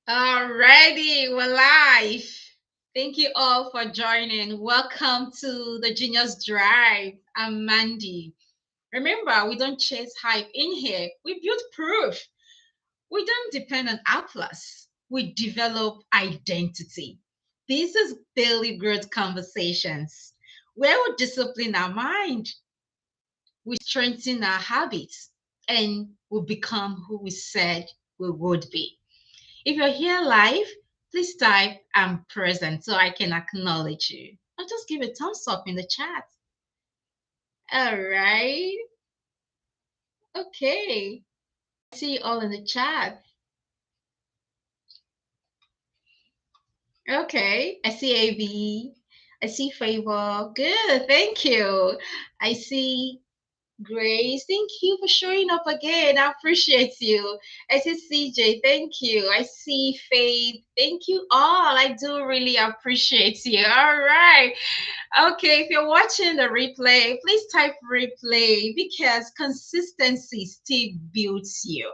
Alrighty, we're live. Thank you all for joining. Welcome to the Genius Drive. I'm Mandy. Remember, we don't chase hype in here. We build proof. We don't depend on applause. We develop identity. This is daily growth conversations where we discipline our mind, we strengthen our habits, and we become who we said we would be. If you're here live, please type I'm present so I can acknowledge you. Or just give a thumbs up in the chat. All right. Okay. See you all in the chat. Okay. I see AV. I see Favor. Good. Thank you. I see Grace, thank you for showing up again. I appreciate you. I see CJ, thank you. I see Faith, thank you all. I do really appreciate you. All right. Okay, if you're watching the replay, please type replay because consistency still builds you.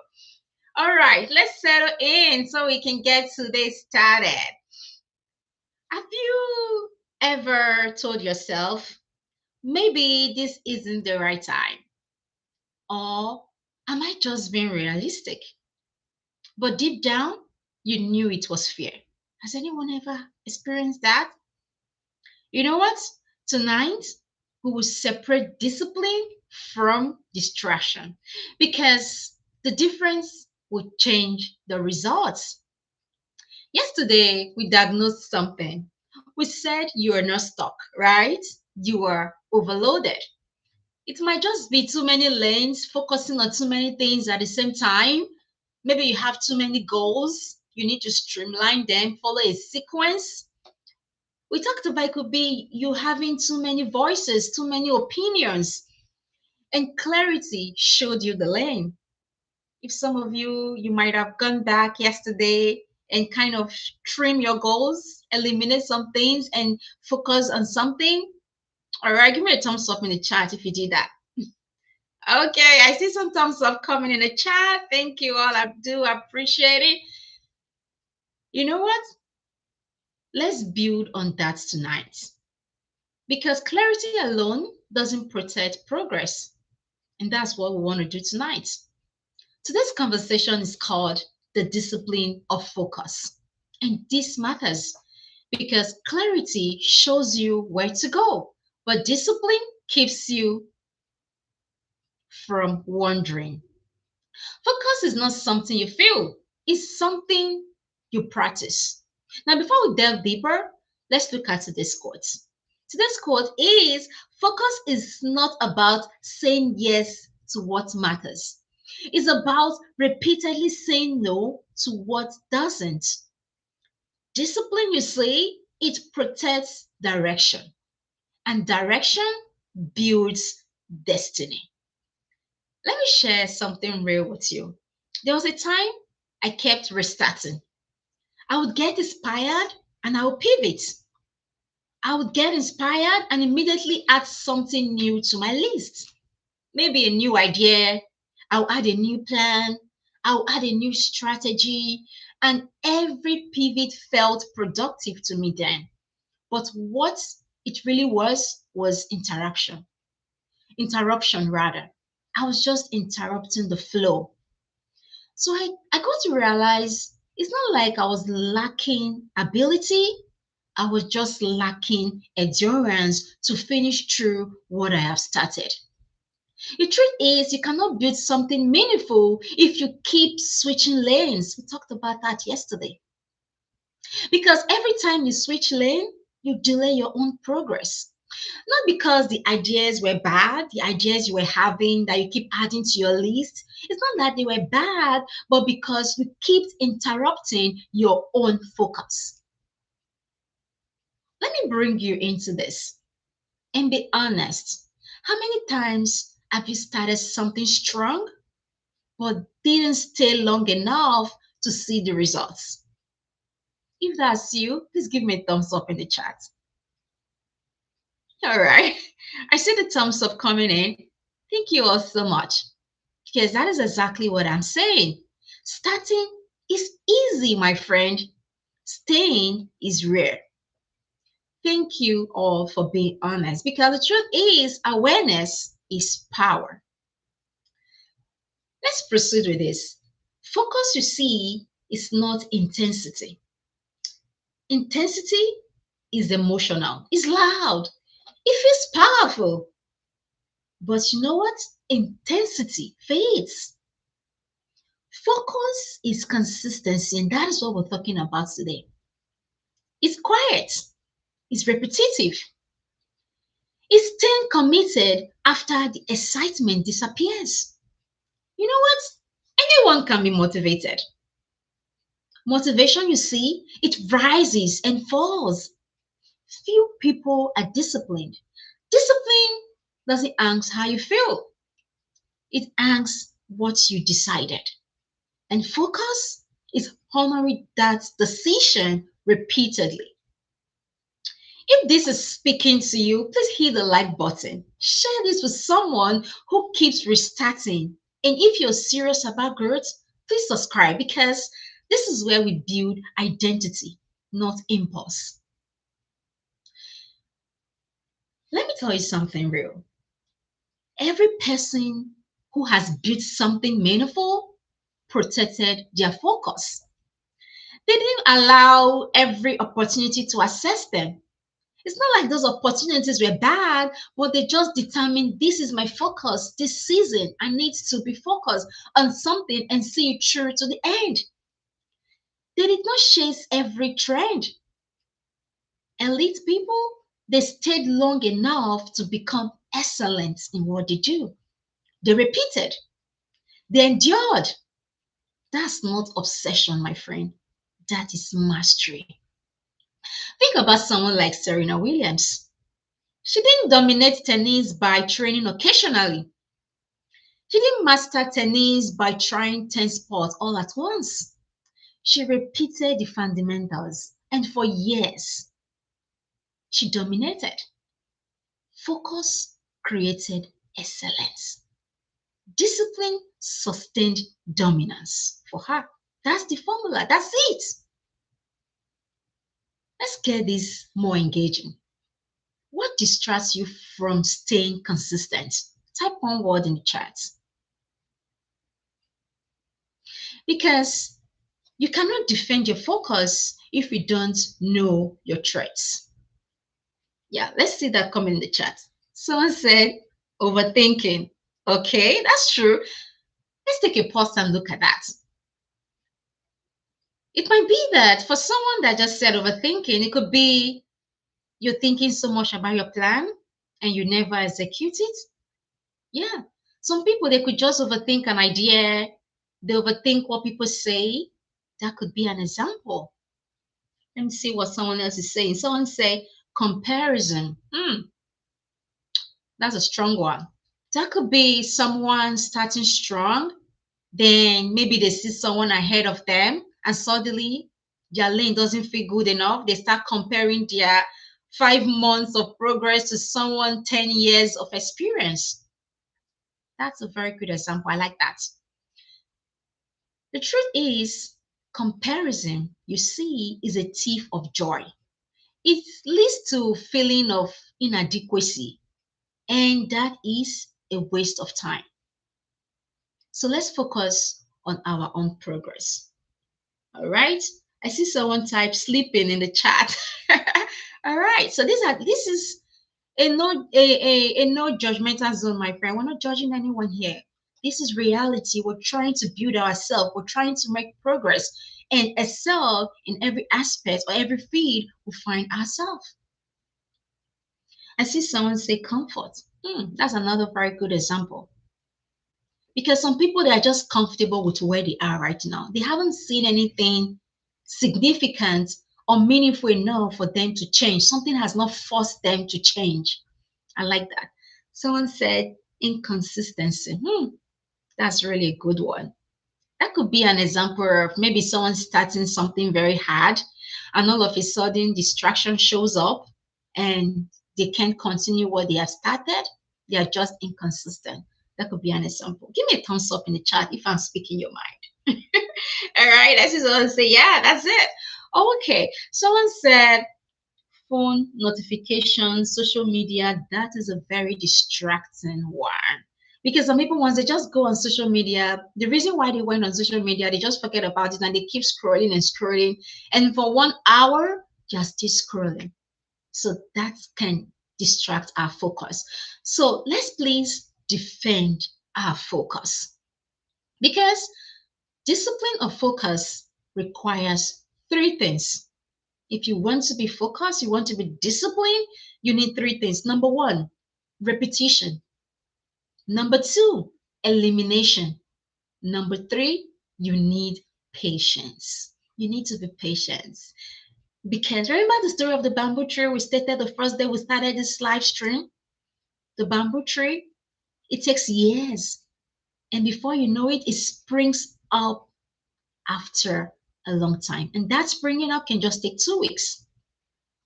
All right, let's settle in so we can get today started. Have you ever told yourself, maybe this isn't the right time? Or am I just being realistic? But deep down, you knew it was fear. Has anyone ever experienced that? You know what? Tonight, we will separate discipline from distraction because the difference will change the results. Yesterday, we diagnosed something. We said you are not stuck, right? You are overloaded. It might just be too many lanes, focusing on too many things at the same time. Maybe you have too many goals. You need to streamline them, follow a sequence. We talked about it could be you having too many voices, too many opinions, and clarity showed you the lane. If some of you might have gone back yesterday and kind of trim your goals, eliminate some things, and focus on something. All right, give me a thumbs up in the chat if you did that. Okay, I see some thumbs up coming in the chat. Thank you all. I do appreciate it. You know what? Let's build on that tonight. Because clarity alone doesn't protect progress. And that's what we want to do tonight. Today's conversation is called the discipline of focus. And this matters because clarity shows you where to go, but discipline keeps you from wandering. Focus is not something you feel, it's something you practice. Now, before we delve deeper, let's look at today's quote. Today's quote is focus is not about saying yes to what matters, it's about repeatedly saying no to what doesn't. Discipline, you see, it protects direction, and direction builds destiny. Let me share something real with you. There was a time I kept restarting. I would get inspired and I would pivot. I would get inspired and immediately add something new to my list. Maybe a new idea. I'll add a new plan. I'll add a new strategy. And every pivot felt productive to me then. But what it really was interruption. Interruption, rather. I was just interrupting the flow. So I got to realize it's not like I was lacking ability, I was just lacking endurance to finish through what I have started. The truth is, you cannot build something meaningful if you keep switching lanes. We talked about that yesterday. Because every time you switch lane, you delay your own progress. Not because the ideas were bad, the ideas you were having that you keep adding to your list. It's not that they were bad, but because you keep interrupting your own focus. Let me bring you into this and be honest. How many times have you started something strong but didn't stay long enough to see the results? If that's you, please give me a thumbs up in the chat. All right. I see the thumbs up coming in. Thank you all so much because that is exactly what I'm saying. Starting It's easy, my friend. Staying is rare. Thank you all for being honest because the truth is, awareness is power. Let's proceed with this. Focus, you see, is not intensity. Intensity is emotional, it's loud, it feels powerful. But you know what? Intensity fades. Focus is consistency, and that is what we're talking about today. It's quiet, it's repetitive, it's staying committed after the excitement disappears. You know what? Anyone can be motivated. Motivation, you see, it rises and falls. Few people are disciplined. Discipline doesn't ask how you feel, it asks what you decided. And focus is honoring that decision repeatedly. If this is speaking to you, please hit the like button. Share this with someone who keeps restarting. And if you're serious about growth, please subscribe because this is where we build identity, not impulse. Let me tell you something real. Every person who has built something meaningful protected their focus. They didn't allow every opportunity to assess them. It's not like those opportunities were bad, but they just determined this is my focus this season. I need to be focused on something and see it through to the end. They did not chase every trend. Elite people, they stayed long enough to become excellent in what they do. They repeated, they endured. That's not obsession, my friend. That is mastery. Think about someone like Serena Williams. She didn't dominate tennis by training occasionally. She didn't master tennis by trying 10 sports all at once. She repeated the fundamentals, and for years, she dominated. Focus created excellence. Discipline sustained dominance for her. That's the formula. That's it. Let's get this more engaging. What distracts you from staying consistent? Type one word in the chat. Because you cannot defend your focus if you don't know your threats. Yeah, let's see that comment in the chat. Someone said overthinking. Okay, that's true. Let's take a pause and look at that. It might be that for someone that just said overthinking, it could be you're thinking so much about your plan and you never execute it. Yeah. Some people, they could just overthink an idea, they overthink what people say. That could be an example. Let me see what someone else is saying. Someone say comparison. That's a strong one. That could be someone starting strong, then maybe they see someone ahead of them, and suddenly their lane doesn't feel good enough. They start comparing their 5 months of progress to someone 10 years of experience. That's a very good example. I like that. The truth is, comparison, you see, is a thief of joy. It leads to feeling of inadequacy, and that is a waste of time. So let's focus on our own progress. All right. I see someone type sleeping in the chat. All right. So this is a no judgmental zone, my friend. We're not judging anyone here. This is reality. We're trying to build ourselves. We're trying to make progress and excel in every aspect or every field we find ourselves. I see someone say comfort. That's another very good example. Because some people, they are just comfortable with where they are right now. They haven't seen anything significant or meaningful enough for them to change. Something has not forced them to change. I like that. Someone said inconsistency. That's really a good one. That could be an example of maybe someone starting something very hard and all of a sudden distraction shows up and they can't continue what they have started. They are just inconsistent. That could be an example. Give me a thumbs up in the chat if I'm speaking your mind. All right, I just want to say, yeah, that's it. Okay, someone said phone notifications, social media, that is a very distracting one. Because some people, once they just go on social media, the reason why they went on social media, they just forget about it and they keep scrolling and scrolling. And for 1 hour, just scrolling. So that can distract our focus. So let's please defend our focus. Because discipline of focus requires three things. If you want to be focused, you want to be disciplined, you need three things. Number one, repetition. Number two, elimination. Number three, you need patience. You need to be patient. Because remember the story of the bamboo tree we stated the first day we started this live stream? The bamboo tree, it takes years. And before you know it, it springs up after a long time. And that springing up can just take 2 weeks.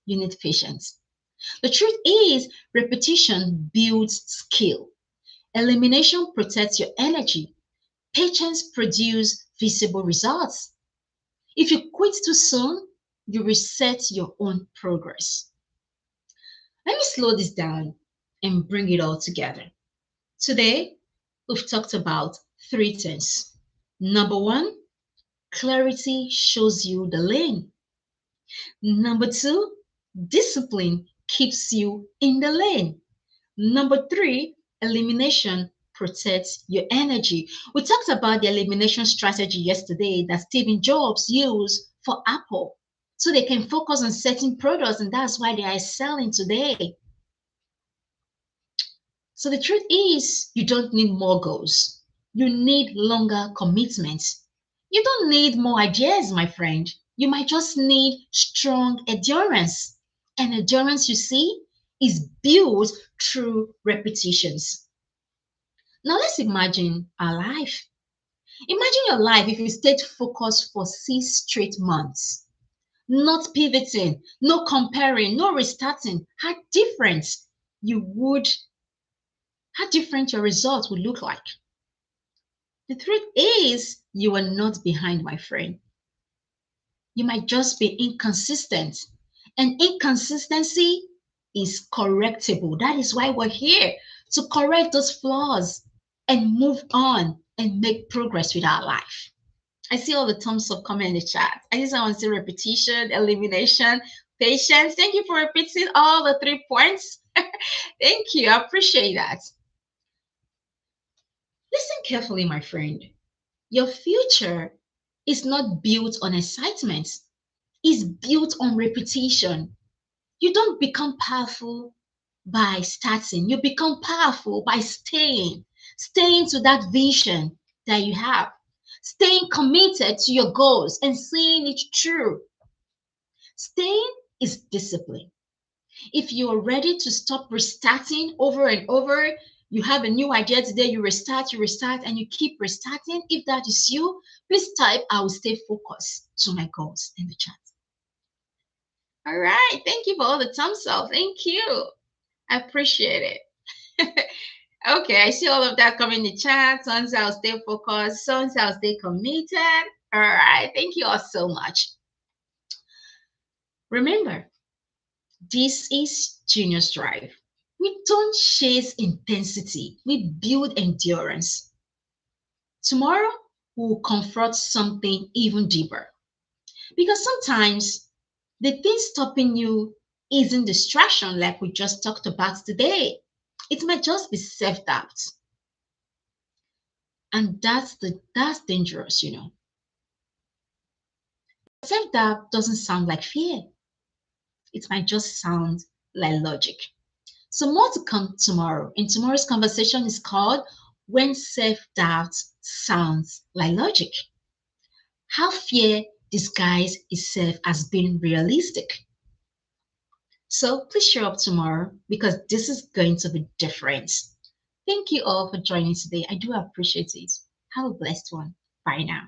You need patience. The truth is, repetition builds skill. Elimination protects your energy. Patience produces visible results. If you quit too soon, you reset your own progress. Let me slow this down and bring it all together. Today, we've talked about three things. Number one, clarity shows you the lane. Number two, discipline keeps you in the lane. Number three, elimination protects your energy. We talked about the elimination strategy yesterday that Stephen Jobs used for Apple so they can focus on certain products, and that's why they are selling today. So the truth is, you don't need more goals. You need longer commitments. You don't need more ideas, my friend. You might just need strong endurance. And endurance, you see, is built through repetitions. Now let's imagine our life. Imagine your life if you stayed focused for 6 straight months, not pivoting, no comparing, no restarting. You would, how different your results would look like. The truth is, you are not behind, my friend. You might just be inconsistent. And inconsistency is correctable. That is why we're here to correct those flaws and move on and make progress with our life. I see all the thumbs up comment in the chat. I just want to see repetition, elimination, patience. Thank you for repeating all the 3 points. Thank you. I appreciate that. Listen carefully, my friend. Your future is not built on excitement, it's built on repetition. You don't become powerful by starting, you become powerful by staying to that vision that you have, staying committed to your goals and seeing it through. Staying is discipline. If you are ready to stop restarting over and over, you have a new idea today, you restart, and you keep restarting. If that is you, please type, I will stay focused to my goals in the chat. All right. Thank you for all the thumbs up. Thank you. I appreciate it. Okay, I see all of that coming in the chat. Sons, I'll stay focused. Sons, I'll stay committed. All right. Thank you all so much. Remember, this is Genius Drive. We don't chase intensity, we build endurance. Tomorrow, we'll confront something even deeper. Because sometimes the thing stopping you isn't distraction like we just talked about today. It might just be self-doubt. And that's dangerous, you know. Self-doubt doesn't sound like fear. It might just sound like logic. So more to come tomorrow. And tomorrow's conversation is called When Self-Doubt Sounds Like Logic. How fear disguises itself as being realistic. So please show up tomorrow because this is going to be different. Thank you all for joining today. I do appreciate it. Have a blessed one. Bye now.